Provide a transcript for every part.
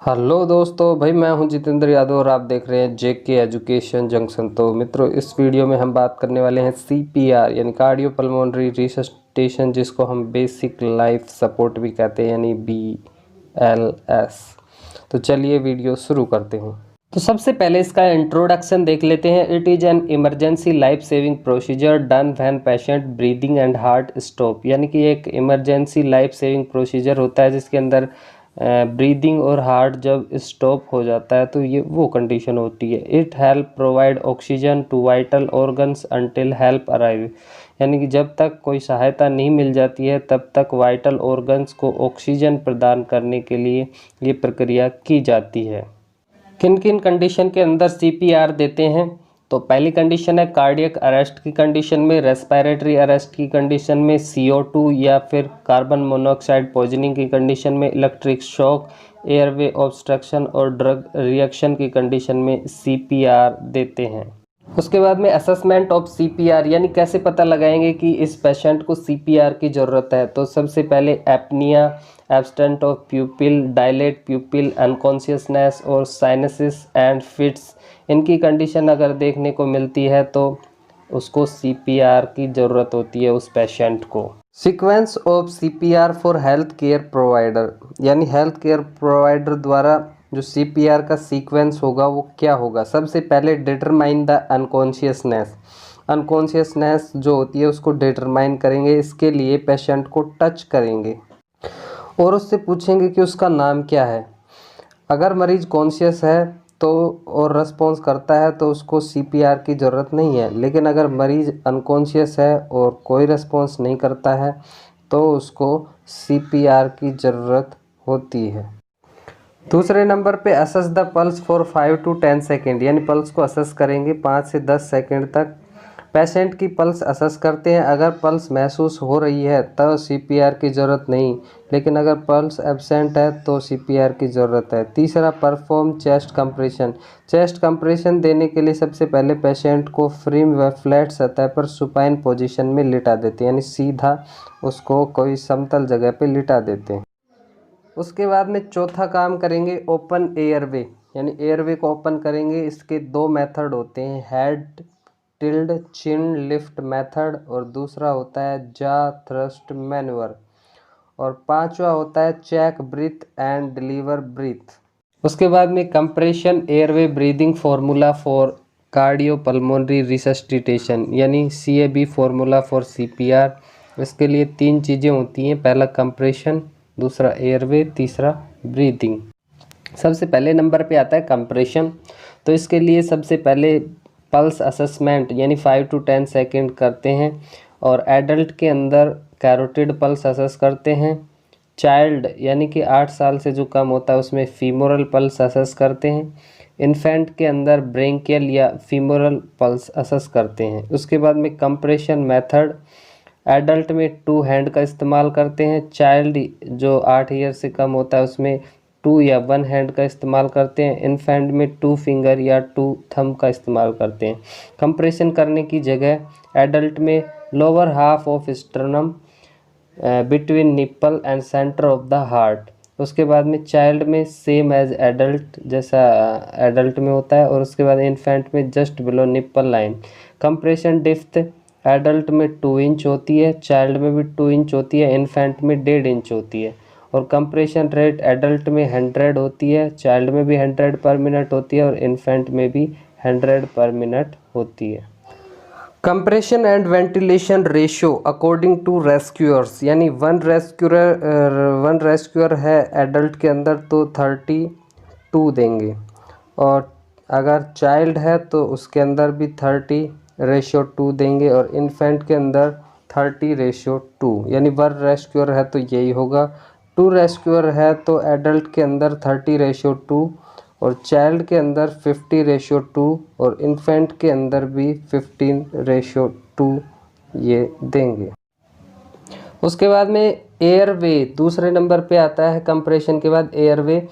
Hello दोस्तों, भाई मैं हूं जितेंद्र यादव और आप देख रहे हैं जेके एजुकेशन जंक्शन। तो मित्रों, इस वीडियो में हम बात करने वाले हैं सीपीआर यानी कार्डियो पल्मोनरी रिसस्टेशन, जिसको हम बेसिक लाइफ सपोर्ट भी कहते हैं यानी BLS। तो चलिए वीडियो शुरू करते हैं। तो सबसे पहले इसका इंट्रोडक्शन देख लेते हैं। It is an emergency life saving procedure done when patient breathing and heart stop, यानी कि एक इमरजेंसी लाइफ सेविंग प्रोसीजर होता है जिसके अंदर ब्रीदिंग और हार्ट जब स्टॉप हो जाता है तो ये वो कंडीशन होती है। It help provide oxygen to vital organs until help arrive, यानी कि जब तक कोई सहायता नहीं मिल जाती है तब तक वाइटल ऑर्गन्स को ऑक्सीजन प्रदान करने के लिए ये प्रक्रिया की जाती है। किन किन कंडीशन के अंदर CPR देते हैं? तो पहली कंडीशन है कार्डियक अरेस्ट की कंडीशन में, रेस्पिरेटरी अरेस्ट की कंडीशन में, CO2 या फिर कार्बन मोनोऑक्साइड पॉइजनिंग की कंडीशन में, इलेक्ट्रिक शॉक, एयरवे ऑब्स्ट्रक्शन और ड्रग रिएक्शन की कंडीशन में CPR देते हैं। उसके बाद में असेसमेंट ऑफ CPR, यानी कैसे पता लगाएंगे कि इस पेशेंट को CPR की ज़रूरत है। तो सबसे पहले apnoea, absent of प्यूपिल, dilate प्यूपिल, unconsciousness और साइनसिस एंड फिट्स, इनकी कंडीशन अगर देखने को मिलती है तो उसको CPR की ज़रूरत होती है उस पेशेंट को। Sequence of CPR for health care provider, यानी हेल्थ केयर प्रोवाइडर द्वारा जो CPR का सीक्वेंस होगा वो क्या होगा। सबसे पहले डिटरमाइन द अनकॉन्शियसनेस, अनकॉन्शियसनेस जो होती है उसको डिटरमाइन करेंगे। इसके लिए पेशेंट को टच करेंगे और उससे पूछेंगे कि उसका नाम क्या है। अगर मरीज कॉन्शियस है तो और रिस्पॉन्स करता है तो उसको CPR की ज़रूरत नहीं है, लेकिन अगर मरीज़ अनकॉन्शियस है और कोई रिस्पॉन्स नहीं करता है तो उसको CPR की ज़रूरत होती है। दूसरे नंबर पे assess the pulse for 5 to 10 second, यानी पल्स को असेस करेंगे 5 से 10 सेकेंड तक। पेशेंट की पल्स असेस करते हैं, अगर पल्स महसूस हो रही है तो CPR की ज़रूरत नहीं, लेकिन अगर पल्स एब्सेंट है तो CPR की ज़रूरत है। तीसरा, perform chest compression, chest compression देने के लिए सबसे पहले पेशेंट को फ्रीम व फ्लैट सतह पर सुपाइन पोजीशन में लिटा देते हैं, यानी सीधा उसको कोई समतल जगह पे लिटा देते हैं। उसके बाद में चौथा काम करेंगे ओपन एयरवे, यानी एयरवे को ओपन करेंगे। इसके दो मेथड होते हैं, हेड टिल्ड चिन लिफ्ट मेथड और दूसरा होता है जा थ्रस्ट मैन्यूवर, और पांचवा होता है check breath and deliver breath. उसके बाद में compression airway breathing formula for cardio pulmonary resuscitation, यानी CAB फार्मूला फॉर CPR। इसके लिए तीन चीज़ें होती हैं, पहला कंप्रेशन, दूसरा एयरवे, तीसरा ब्रीदिंग। सबसे पहले नंबर पे आता है कंप्रेशन। तो इसके लिए सबसे पहले पल्स असेसमेंट यानी 5 to 10 सेकेंड करते हैं, और एडल्ट के अंदर कैरोटिड पल्स असेस करते हैं। चाइल्ड यानी कि 8 साल से जो कम होता है उसमें फीमोरल पल्स असेस करते हैं। इन्फेंट के अंदर ब्रेंकियल या फीमोरल पल्स असेस करते हैं। उसके बाद में कंप्रेशन मेथड, एडल्ट में 2 हैंड का इस्तेमाल करते हैं, चाइल्ड जो 8 ईयर से कम होता है उसमें 2 या 1 हैंड का इस्तेमाल करते हैं। इन्फेंट में 2 फिंगर या 2 थंब का इस्तेमाल करते हैं। कंप्रेशन करने की जगह एडल्ट में lower half of sternum between nipple and centre of the heart. उसके बाद में चाइल्ड में सेम एज एडल्ट जैसा एडल्ट में होता है, और उसके बाद इन्फेंट में just below nipple line. Compression depth adult में 2 इंच होती है, चाइल्ड में भी 2 इंच होती है, इन्फेंट में 1.5 इंच होती है। और कंप्रेशन रेट एडल्ट में 100 होती है, चाइल्ड में भी 100 पर मिनट होती है, और इन्फेंट में भी 100 पर मिनट होती है। Compression and ventilation ratio according to rescuers, यानी वन रेस्क्यूअर है एडल्ट के अंदर तो 32 देंगे, और अगर चाइल्ड है तो उसके अंदर भी 30:2 देंगे, और इन्फेंट के अंदर 30:2, यानी 1 रेस्क्यूअर है तो यही होगा। 2 रेस्क्यूअर है तो एडल्ट के अंदर 30:2 और चाइल्ड के अंदर 50:2 और इन्फेंट के अंदर भी 15:2 ये देंगे। उसके बाद में एयरवे दूसरे नंबर पे आता है। कंप्रेशन के बाद एयरवे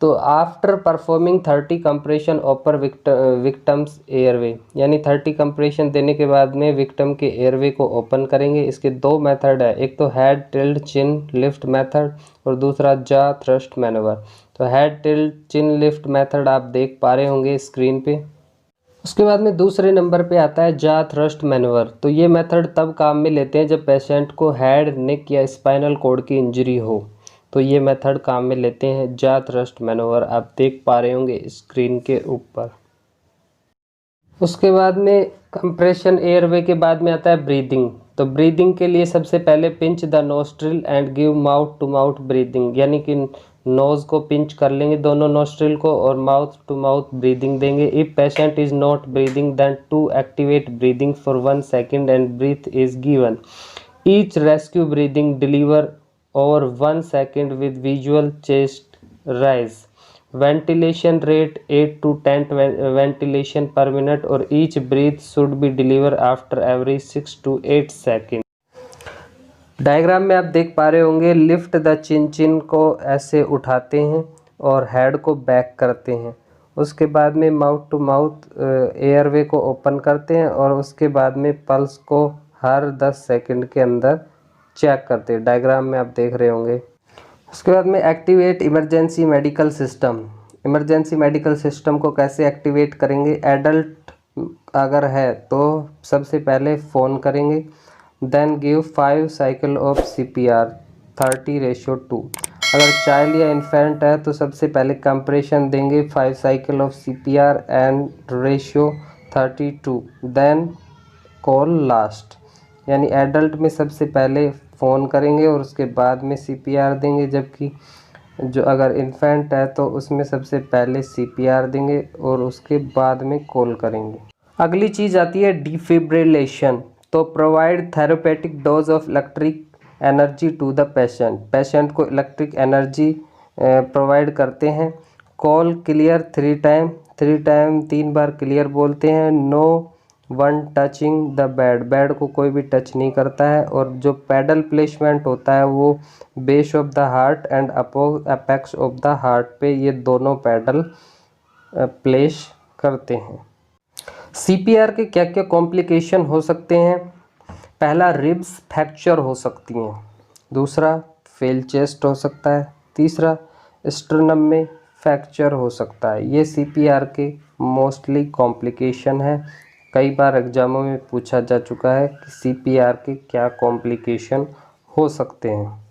तो आफ्टर परफॉर्मिंग 30 कंप्रेशन ओपर विक्टम्स एयरवे, यानी 30 कंप्रेशन देने के बाद में विक्टिम के एयरवे को ओपन करेंगे। इसके दो मेथड है, एक तो हेड टिल्ट चिन लिफ्ट मेथड और दूसरा जा थ्रस्ट मैनूवर। तो हेड टिल्ट चिन लिफ्ट मेथड आप देख पा रहे होंगे स्क्रीन पे। उसके बाद में दूसरे नंबर पे आता है जा थ्रस्ट मैनूवर। तो ये मेथड तब काम में लेते हैं जब पेशेंट को हेड नेक या स्पाइनल कॉर्ड की इंजरी हो, तो ये मेथड काम में लेते हैं जा थ्रस्ट मैनूवर, आप देख पा रहे होंगे स्क्रीन के ऊपर। उसके बाद में कंप्रेशन एयरवे के बाद में आता है ब्रीदिंग। तो ब्रीदिंग के लिए सबसे पहले pinch the nostril and give mouth to mouth breathing, यानी कि नोज को पिंच कर लेंगे दोनों नोस्ट्रिल को और माउथ टू माउथ ब्रीदिंग देंगे। If patient is not breathing then to activate breathing for 1 second and breath is given. Each rescue breathing deliver over 1 second with visual chest rise. Ventilation rate 8 to 10 ventilation per minute और each breath should be delivered after every 6 to 8 seconds. Diagram में आप देख पा रहे होंगे lift the chin, चिन को ऐसे उठाते हैं और हेड को बैक करते हैं। उसके बाद में माउथ टू माउथ एयरवे को ओपन करते हैं और उसके बाद में पल्स को हर 10 सेकंड के अंदर चेक करते हैं, डायग्राम में आप देख रहे होंगे। उसके बाद में activate emergency medical system. Emergency medical system को कैसे एक्टिवेट करेंगे, एडल्ट अगर है तो सबसे पहले फ़ोन करेंगे, then give 5 cycle of CPR 30:2। अगर चाइल्ड या इन्फेंट है तो सबसे पहले कंप्रेशन देंगे 5 cycle of CPR and ratio 32, then call last. यानी एडल्ट में सबसे पहले फ़ोन करेंगे और उसके बाद में CPR देंगे, जबकि जो अगर इन्फेंट है तो उसमें सबसे पहले CPR देंगे और उसके बाद में कॉल करेंगे। अगली चीज़ आती है डिफिब्रिलेशन। तो provide therapeutic dose of electric energy to the patient. Patient को इलेक्ट्रिक एनर्जी प्रोवाइड करते हैं। कॉल क्लियर 3 टाइम, 3 टाइम 3 बार क्लियर बोलते हैं। No one touching the bed, bed को कोई भी टच नहीं करता है। और जो पैडल प्लेसमेंट होता है वो base of the heart and apex of the heart पे ये दोनों पैडल प्लेस करते हैं। CPR के क्या क्या कॉम्प्लिकेशन हो सकते हैं, पहला रिब्स फ्रैक्चर हो सकती हैं, दूसरा फेल चेस्ट हो सकता है, तीसरा स्टर्नम में फ्रैक्चर हो सकता है। ये CPR के मोस्टली कॉम्प्लिकेशन है। कई बार एग्जामों में पूछा जा चुका है कि CPR के क्या कॉम्प्लिकेशन हो सकते हैं।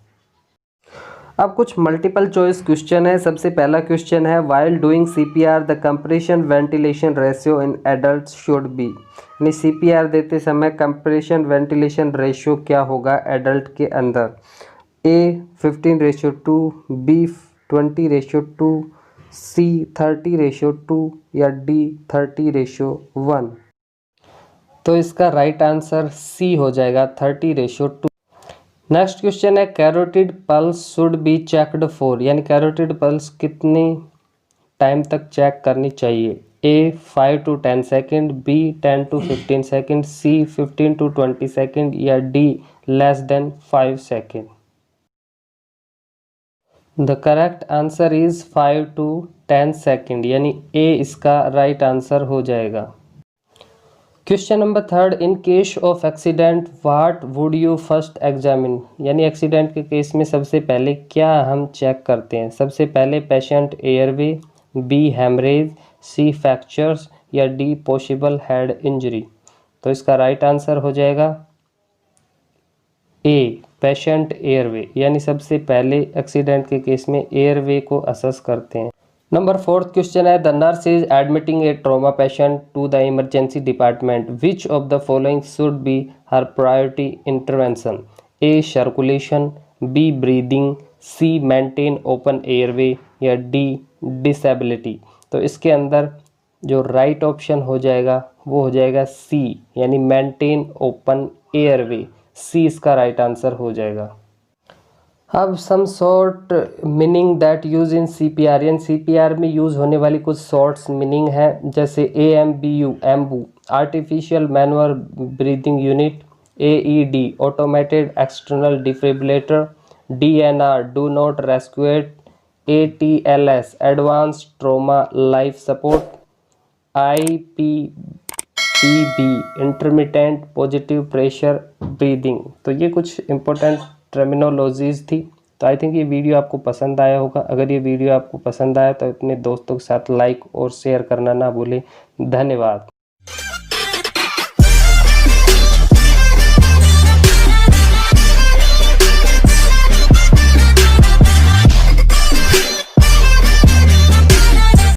अब कुछ मल्टीपल चॉइस क्वेश्चन है। सबसे पहला क्वेश्चन है while doing CPR the compression ventilation ratio in adult should be, यानी CPR देते समय कंप्रेशन वेंटिलेशन रेशियो क्या होगा एडल्ट के अंदर। A 15:2, B 20:2, C 30:2 या D 30:1। तो इसका राइट आंसर C हो जाएगा 30:2। नेक्स्ट क्वेश्चन है carotid pulse should be checked for, यानी कैरोटिड पल्स कितने टाइम तक चेक करनी चाहिए। A 5 to 10 second, B 10 to 15 second, C 15 to 20 second या D less than 5 second. The correct answer is 5 to 10 second, यानी A इसका right answer हो जाएगा। Question number 3, in case of accident what would you first examine, यानी accident के case में सबसे पहले क्या हम चेक करते हैं। सबसे पहले patient airway, B haemorrhage, C fractures या D पॉसिबल हेड इंजरी। तो इसका राइट आंसर हो जाएगा A पेशेंट एयरवे, यानी सबसे पहले एक्सीडेंट के केस में एयरवे को असेस करते हैं। नंबर 4 क्वेश्चन है the nurse is admitting a trauma patient to the emergency department, which of the following should be her priority intervention. A circulation, B breathing, C maintain open airway या D disability. तो इसके अंदर जो right option हो जाएगा वो हो जाएगा C, यानी मेंटेन ओपन एयरवे। C इसका राइट आंसर हो जाएगा। अब some short meaning that use in CPR, यानी CPR में यूज़ होने वाली कुछ शॉर्ट्स मीनिंग है, जैसे AMBU Ambu artificial manual breathing unit, AED automated external defibrillator, DNR do not resuscitate ATLS advance trauma life support, IPPB intermittent positive pressure breathing. तो ये कुछ इंपॉर्टेंट टर्मिनोलॉजीज थी। तो आई थिंक ये वीडियो आपको पसंद आया होगा। अगर ये वीडियो आपको पसंद आया तो अपने दोस्तों के साथ लाइक और शेयर करना ना भूलें। धन्यवाद।